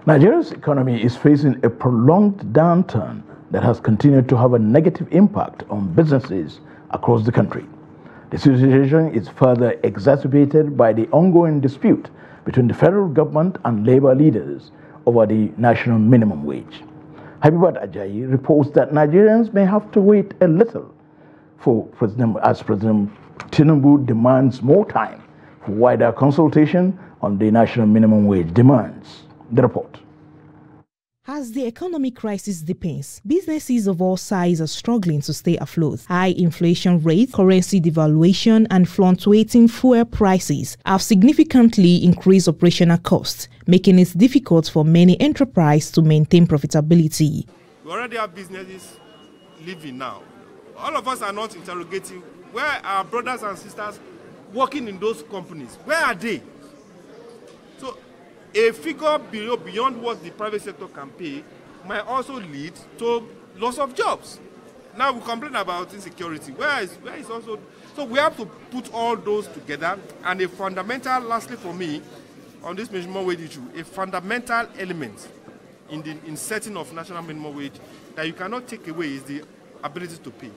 Nigeria's economy is facing a prolonged downturn that has continued to have a negative impact on businesses across the country. The situation is further exacerbated by the ongoing dispute between the federal government and labor leaders over the national minimum wage. Habeebat Ajayi reports that Nigerians may have to wait a little as President Tinubu demands more time for wider consultation on the national minimum wage demands. The report. As the economic crisis deepens, businesses of all sizes are struggling to stay afloat. High inflation rates, currency devaluation, and fluctuating fuel prices have significantly increased operational costs, making it difficult for many enterprises to maintain profitability. We already have businesses living now. All of us are not interrogating where our brothers and sisters working in those companies. Where are they? So a figure beyond what the private sector can pay might also lead to loss of jobs. Now we complain about insecurity. Where is also, so we have to put all those together. And a fundamental, lastly for me, on this minimum wage issue, a fundamental element in setting of national minimum wage that you cannot take away is the ability to pay.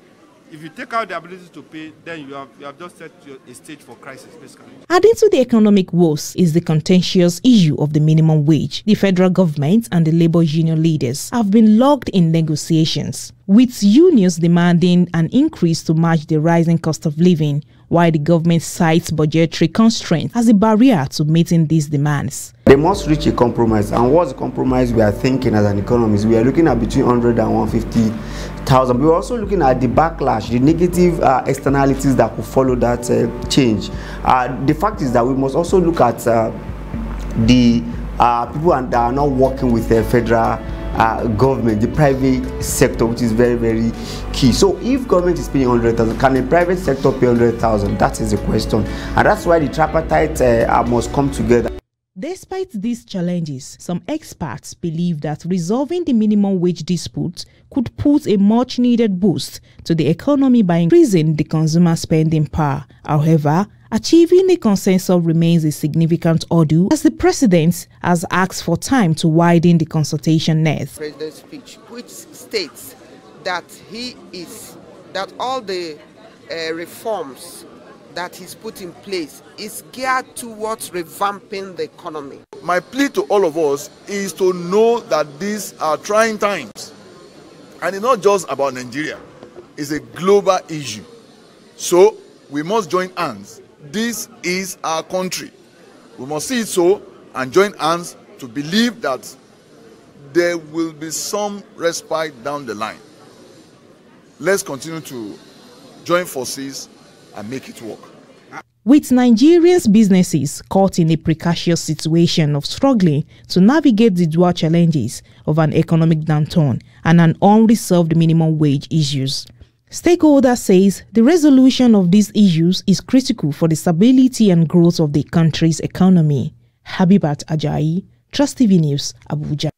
If you take out the ability to pay, then you have just set a stage for crisis, basically. Adding to the economic woes is the contentious issue of the minimum wage. The federal government and the labor union leaders have been locked in negotiations, with unions demanding an increase to match the rising cost of living, while the government cites budgetary constraints as a barrier to meeting these demands. They must reach a compromise, and what's the compromise we are thinking as an economist? We are looking at between 100 and 150,000. We are also looking at the backlash, the negative externalities that could follow that change. The fact is that we must also look at the people that are not working with the federal government, the private sector, which is very, very key. So if government is paying 100,000, can the private sector pay 100,000? That is the question, and that's why the tripartite must come together. Despite these challenges, some experts believe that resolving the minimum wage dispute could put a much-needed boost to the economy by increasing the consumer spending power. However, achieving a consensus remains a significant hurdle, as the president has asked for time to widen the consultation net. President's speech, which states that that all the reforms that he's put in place is geared towards revamping the economy. My plea to all of us is to know that these are trying times, and it's not just about Nigeria, it's a global issue. So we must join hands. This is our country. We must see it so and join hands to believe that there will be some respite down the line. Let's continue to join forces and make it work. With Nigerians' businesses caught in a precarious situation of struggling to navigate the dual challenges of an economic downturn and an unresolved minimum wage issues, stakeholders says the resolution of these issues is critical for the stability and growth of the country's economy. Habeebat Ajayi, Trust TV News, Abuja.